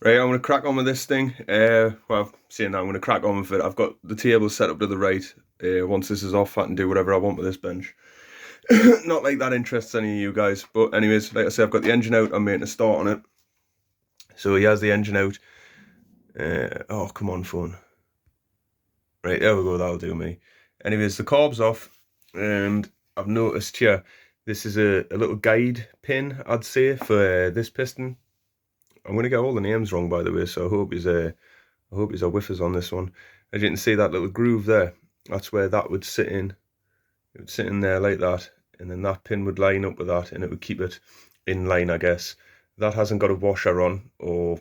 Right, I'm going to crack on with this thing. Well, saying that, I'm going to crack on with it. I've got the table set up to the right. Once this is off, I can do whatever I want with this bench. Not like that interests any of you guys. But anyways, like I said, I've got the engine out. I'm making a start on it. So he has the engine out. Oh, come on, phone. Right, there we go. That'll do me. Anyways, the carb's off. And I've noticed here, this is a little guide pin, I'd say, for this piston. I'm going to get all the names wrong, by the way, so I hope he's a whiffers on this one. As you can see, that little groove there, that's where that would sit in. It would sit in there like that, and then that pin would line up with that, and it would keep it in line, I guess. That hasn't got a washer on, or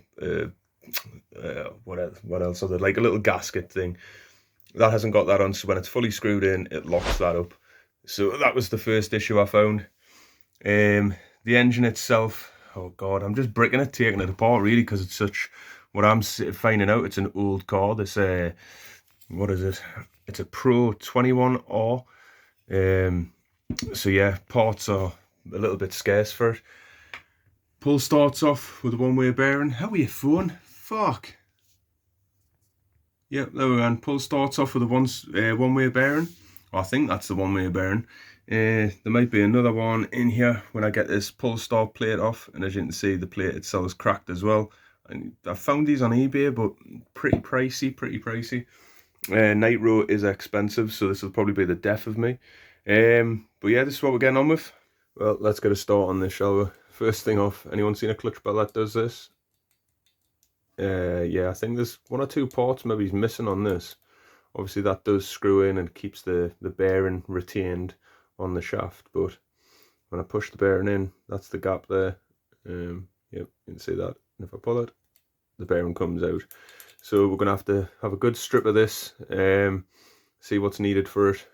what else? So like a little gasket thing. That hasn't got that on, so when it's fully screwed in, it locks that up. So that was the first issue I found. The engine itself, oh god, I'm just bricking it, taking it apart really, because it's such, what I'm finding out, it's an old car. This what is it, it's a Pro 21R. So yeah, parts are a little bit scarce for it. Pull starts off with a one-way bearing. How are you phone? Fuck. Yep, there we go. Pull starts off with a one-way bearing. I think that's the one-way bearing. There might be another one in here when I get this pull start plate off, and as you can see, the plate itself is cracked as well. And I found these on eBay, but pretty pricey. Nitro is expensive, so this will probably be the death of me. But yeah, this is what we're getting on with. Well, let's get a start on this, shall we? First thing off, anyone seen a clutch bell that does this? Yeah, I think there's one or two parts maybe he's missing on this. Obviously that does screw in and keeps the bearing retained on the shaft, but when I push the bearing in, that's the gap there. Yep, you can see that. And if I pull it, the bearing comes out. So we're going to have a good strip of this, see what's needed for it.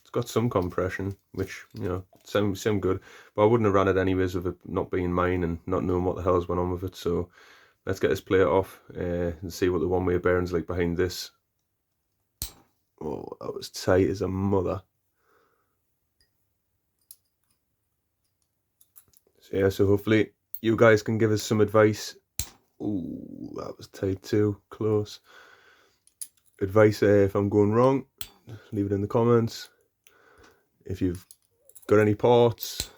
It's got some compression, which, you know, sound good, but I wouldn't have ran it anyways with it not being mine and not knowing what the hell's went on with it. So let's get this plate off and see what the one-way bearing's like behind this. Oh, that was tight as a mother. So yeah, so hopefully you guys can give us some advice. Ooh, that was tight too, close. Advice if I'm going wrong, leave it in the comments. If you've got any parts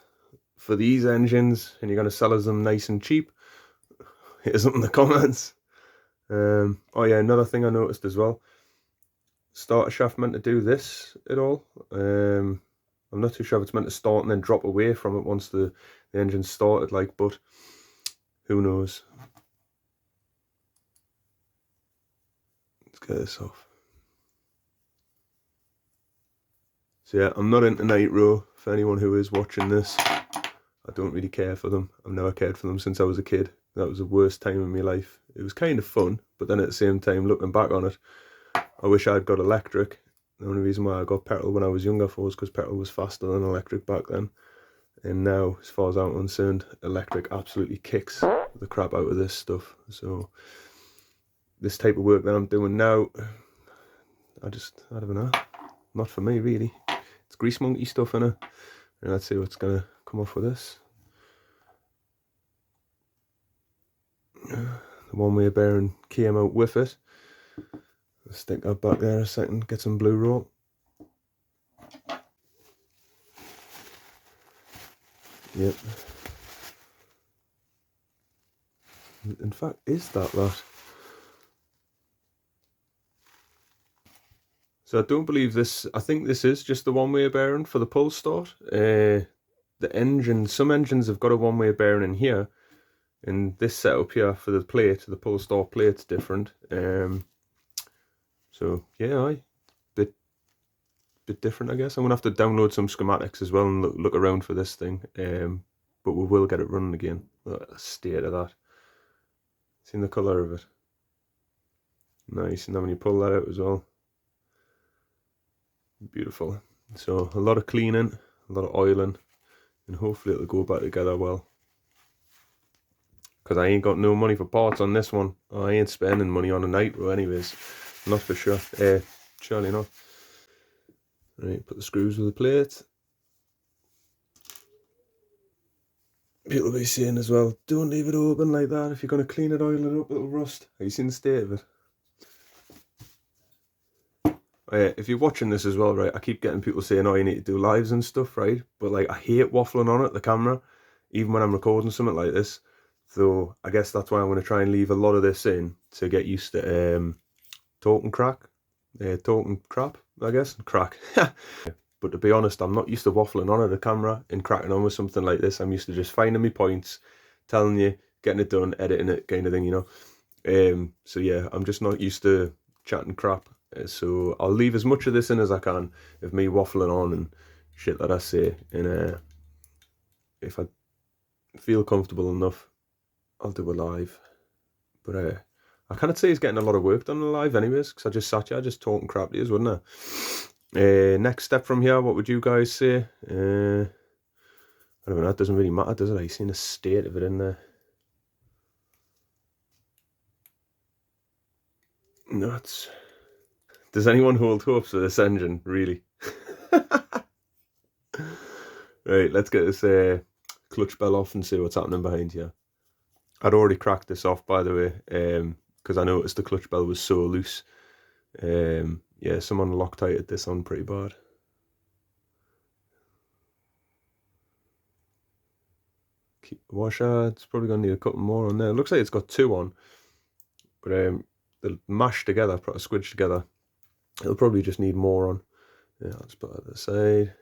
for these engines and you're going to sell us them nice and cheap, hit us up in the comments. Oh yeah, another thing I noticed as well, starter shaft meant to do this at all. I'm not too sure if it's meant to start and then drop away from it once the engine's started, like, but who knows. Let's get this off. So yeah, I'm not into nitro. For anyone who is watching this, I don't really care for them. I've never cared for them since I was a kid. That was the worst time in my life. It was kind of fun, but then at the same time, looking back on it, I wish I'd got electric. The only reason why I got petrol when I was younger was because petrol was faster than electric back then. And now, as far as I'm concerned, electric absolutely kicks the crap out of this stuff. So this type of work that I'm doing now, I don't know, not for me really. It's grease monkey stuff in it. And let's see what's gonna come off with this. The one-way bearing came out with it. Let's stick that back there a second, get some blue roll. Yep. In fact, is that? So I don't believe this, I think this is just the one-way bearing for the pull start. The engine, some engines have got a one-way bearing in here, and this setup here for the plate, the pull start plate's different. So yeah, bit different, I guess. I'm gonna have to download some schematics as well and look around for this thing. But we will get it running again. Look at the state of that. Seen the colour of it. Nice, and then when you pull that out as well, beautiful. So a lot of cleaning, a lot of oiling, and hopefully it'll go back together well. Because I ain't got no money for parts on this one. I ain't spending money on a nitro anyways. Not for sure. Surely not. Right, put the screws with the plate. People be saying as well, don't leave it open like that. If you're going to clean it, oil it up, it'll rust. Have you seen the state of it? If you're watching this as well, right, I keep getting people saying, oh, you need to do lives and stuff, right? But like, I hate waffling on it, the camera, even when I'm recording something like this. So I guess that's why I'm going to try and leave a lot of this in to get used to talking crap, I guess, crack. But to be honest, I'm not used to waffling on at a camera and cracking on with something like this. I'm used to just finding my points, telling you, getting it done, editing it, kind of thing, you know. So yeah, I'm just not used to chatting crap. So I'll leave as much of this in as I can of me waffling on and shit that I say. And if I feel comfortable enough, I'll do a live. But I can't say he's getting a lot of work done live anyways, because I just sat here just talking crap to you, wouldn't I? Next step from here, what would you guys say? I don't know, it doesn't really matter, does it? You've seen the state of it in there. Nuts. Does anyone hold hopes for this engine, really? Right, let's get this clutch bell off and see what's happening behind here. I'd already cracked this off, by the way, because I noticed the clutch bell was so loose. Yeah, someone Loctited this on pretty bad. Washer, it's probably going to need a couple more on there. It looks like it's got 2 on, but they'll mash together, squidge together. It'll probably just need more on. Yeah, I'll just put that to the side.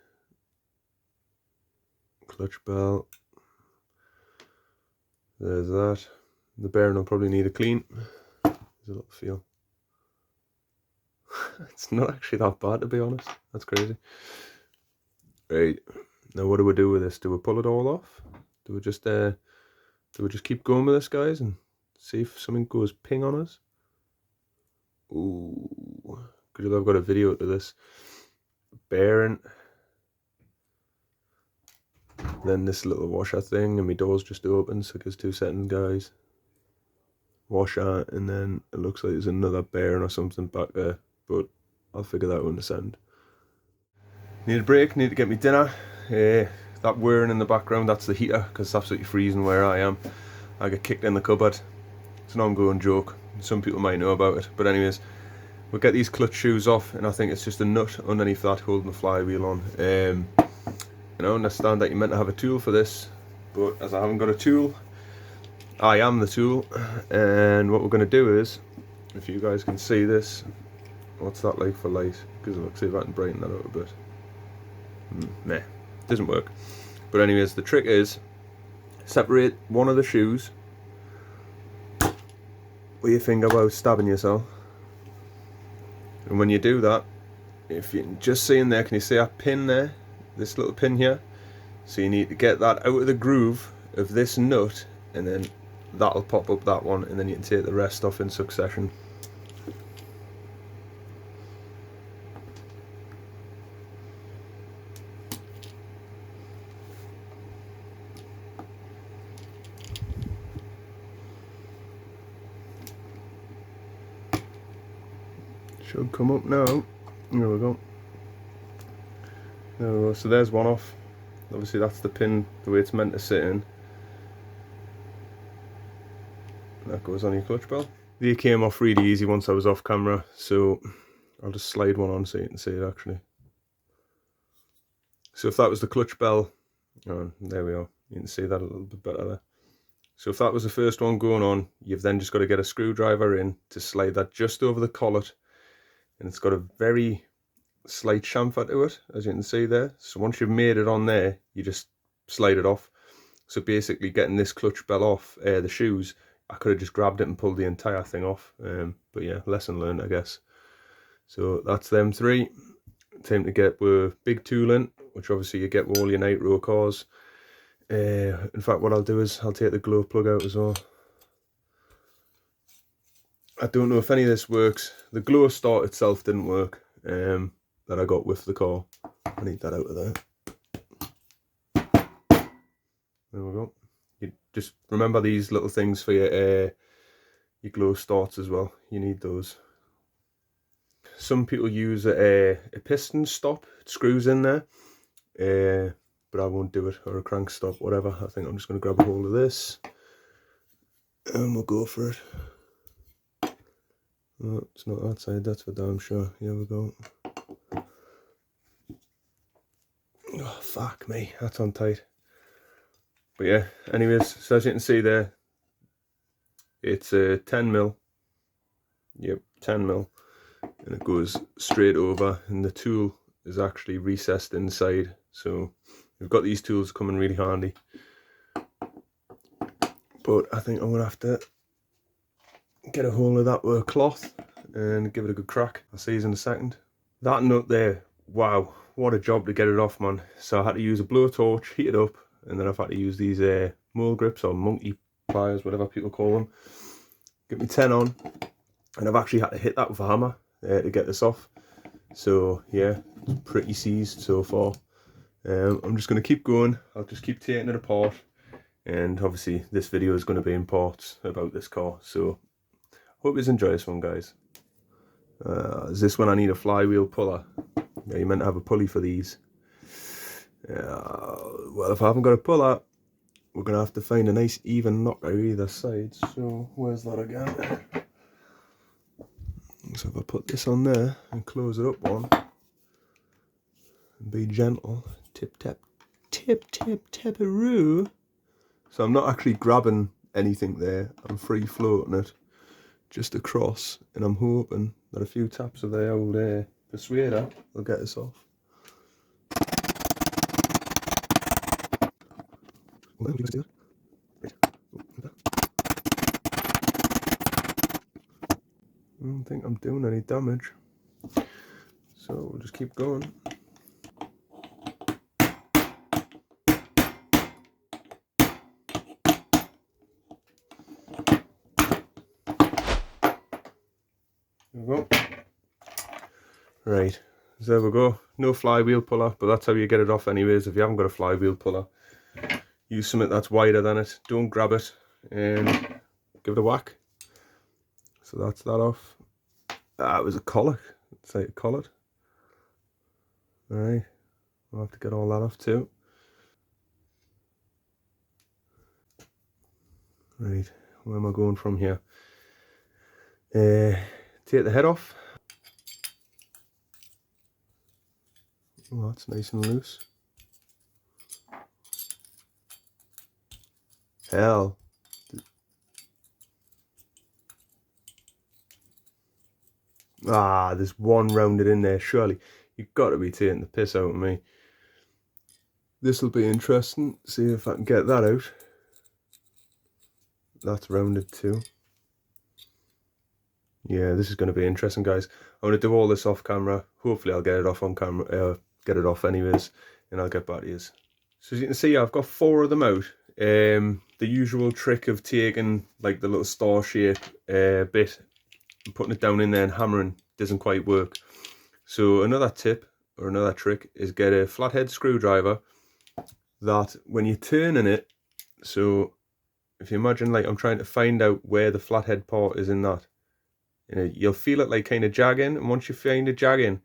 Clutch bell. There's that. The bearing will probably need a clean. There's a little feel. It's not actually that bad, to be honest. That's crazy. Right, now what do we do with this? Do we pull it all off? Do we just keep going with this, guys, and see if something goes ping on us? Ooh, good. I've got a video to this. Bearing. Then this little washer thing, and my door's just open, so gives 2 seconds, guys. Washer, and then it looks like there's another bearing or something back there, but I'll figure that out in a second. Need a break, need to get me dinner. That whirring in the background, that's the heater, because it's absolutely freezing where I am. I get kicked in the cupboard. It's an ongoing joke. Some people might know about it, but anyways, we'll get these clutch shoes off, and I think it's just a nut underneath that holding the flywheel on. I understand that you're meant to have a tool for this, but as I haven't got a tool, I am the tool. And what we're going to do is, if you guys can see this, what's that like for light? Because let's see if I can brighten that out a bit. Nah, doesn't work. But anyways, the trick is separate one of the shoes with your finger while stabbing yourself. And when you do that, if you can just see in there, can you see that pin there? This little pin here? So you need to get that out of the groove of this nut, and then that'll pop up that one, and then you can take the rest off in succession. Should come up now. There we go. There we go. So there's one off. Obviously that's the pin the way it's meant to sit in. That goes on your clutch bell. They came off really easy once I was off camera, so I'll just slide one on so you can see it actually. So if that was the clutch bell, oh, there we are. You can see that a little bit better there. So if that was the first one going on, you've then just got to get a screwdriver in to slide that just over the collet, and it's got a very slight chamfer to it, as you can see there. So once you've made it on there, you just slide it off. So basically getting this clutch bell off the shoes, I could have just grabbed it and pulled the entire thing off. But yeah, lesson learned, I guess. So that's them 3. Time to get with big tool in, which obviously you get with all your nitro cars. In fact, what I'll do is I'll take the glow plug out as well. I don't know if any of this works. The glow start itself didn't work, that I got with the car. I need that out of there. There we go. You just remember these little things for your glow starts as well. You need those. Some people use a piston stop. It screws in there. but I won't do it, or a crank stop, whatever. I think I'm just going to grab a hold of this and we'll go for it. Oh, it's not that side, that's for damn sure. Here we go. Oh, fuck me, that's on tight. But yeah, anyways, so as you can see there, it's a 10mm. Yep, 10mm. And it goes straight over, and the tool is actually recessed inside. So we've got these tools coming really handy. But I think I'm going to have to get a hold of that with a cloth and give it a good crack. I'll see you in a second. That nut there, wow, what a job to get it off, man. So I had to use a blowtorch, heat it up, and then I've had to use these mole grips or monkey pliers, whatever people call them. Get me 10 on, and I've actually had to hit that with a hammer to get this off. So yeah, it's pretty seized so far. I'm just going to keep going. I'll just keep taking it apart, and obviously this video is going to be in parts about this car, so hope you enjoy this one, guys. Is this when I need a flywheel puller? Yeah, you're meant to have a pulley for these. Well, if I haven't got a puller, we're going to have to find a nice even knocker either side. So where's that again? So if I put this on there and close it up one, and be gentle, tip tap, tip-a-roo. So I'm not actually grabbing anything there, I'm free floating it just across, and I'm hoping that a few taps of the old persuader will get us off. I don't think I'm doing any damage, so we'll just keep going. There we go. Right, so there we go. No flywheel puller, but that's how you get it off anyways. If you haven't got a flywheel puller, use something that's wider than it. Don't grab it and give it a whack. So that's that off. It was a collar. It's like a collar. Alright, I'll have to get all that off too. Right, where am I going from here? Take the head off. Oh, that's nice and loose. Hell. Ah, there's one rounded in there, surely. You've got to be taking the piss out of me. This will be interesting. See if I can get that out. That's rounded too. Yeah, this is going to be interesting, guys. I'm going to do all this off camera. Hopefully I'll get it off on camera, get it off anyways, and I'll get back to you. So as you can see, I've got 4 of them out. The usual trick of taking like the little star shape bit and putting it down in there and hammering doesn't quite work. So another tip or another trick is get a flathead screwdriver that when you're turning it, so if you imagine like I'm trying to find out where the flathead part is in that, you'll feel it like kind of jagging, and once you find it jagging,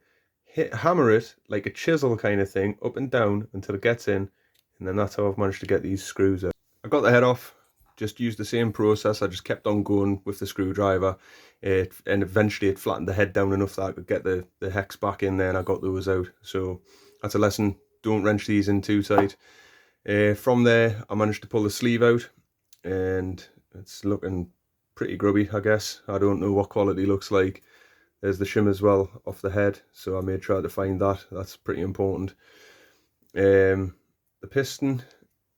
hammer it like a chisel kind of thing up and down until it gets in, and then that's how I've managed to get these screws out. I got the head off, just used the same process. I just kept on going with the screwdriver, and eventually it flattened the head down enough that I could get the hex back in there, and I got those out. So that's a lesson, don't wrench these in too tight. From there I managed to pull the sleeve out, and it's looking pretty grubby, I guess. I don't know what quality looks like. There's the shim as well off the head, so I may try to find that. That's pretty important. The piston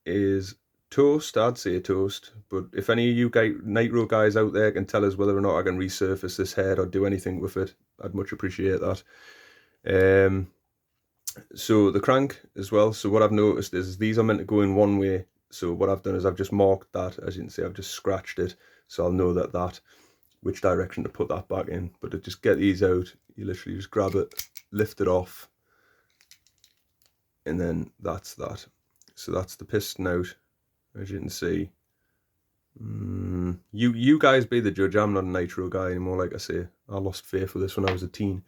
is toast, I'd say toast, but if any of you nitro guys out there can tell us whether or not I can resurface this head or do anything with it, I'd much appreciate that. So the crank as well, so what I've noticed is these are meant to go in one way. So what I've done is I've just marked that, as you can see, I've just scratched it, so I'll know that which direction to put that back in. But to just get these out, you literally just grab it, lift it off, and then that's that. So that's the piston out, as you can see. You guys be the judge. I'm not a nitro guy anymore, like I say. I lost faith with this when I was a teen.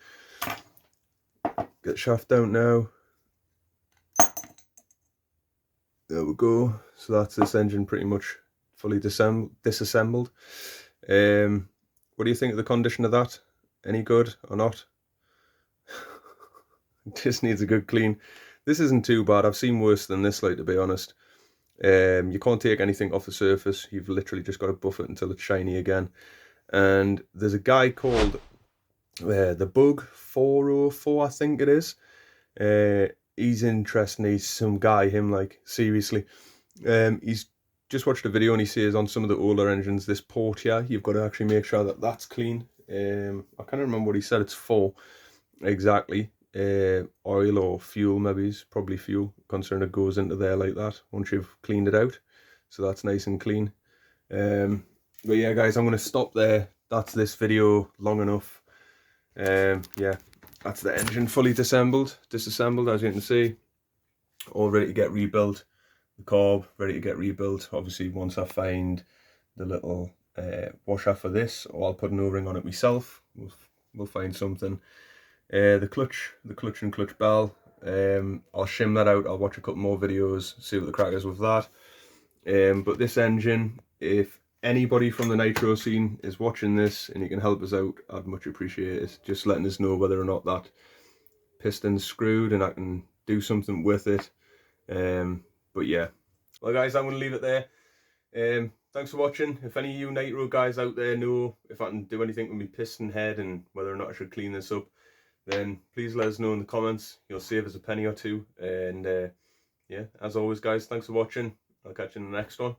Get shaft down now. There we go. So that's this engine pretty much fully disassembled. What do you think of the condition of that? Any good or not? It just needs a good clean. This isn't too bad. I've seen worse than this, like, to be honest. You can't take anything off the surface. You've literally just got to buff it until it's shiny again. And there's a guy called the Bug 404, I think it is. He's interesting. He's some guy, him, like, seriously. He's just watched a video and he says on some of the older engines, this port here, you've got to actually make sure that that's clean. I can't remember what he said it's for exactly. Oil or fuel, maybe. It's probably fuel, considering it goes into there like that once you've cleaned it out. So that's nice and clean. But yeah, guys, I'm going to stop there. That's this video long enough. Yeah, that's the engine fully disassembled, as you can see, all ready to get rebuilt. The carb ready to get rebuilt. Obviously, once I find the little washer for this, or I'll put an O-ring on it myself. We'll find something. The clutch and clutch bell. I'll shim that out. I'll watch a couple more videos, see what the crack is with that. But this engine, if anybody from the nitro scene is watching this and you can help us out, I'd much appreciate it. Just letting us know whether or not that piston's screwed and I can do something with it. But yeah, well guys, I'm going to leave it there. Thanks for watching. If any of you nitro guys out there know if I can do anything with my piston head and whether or not I should clean this up, then please let us know in the comments. You'll save us a penny or two. And yeah, as always guys, thanks for watching. I'll catch you in the next one.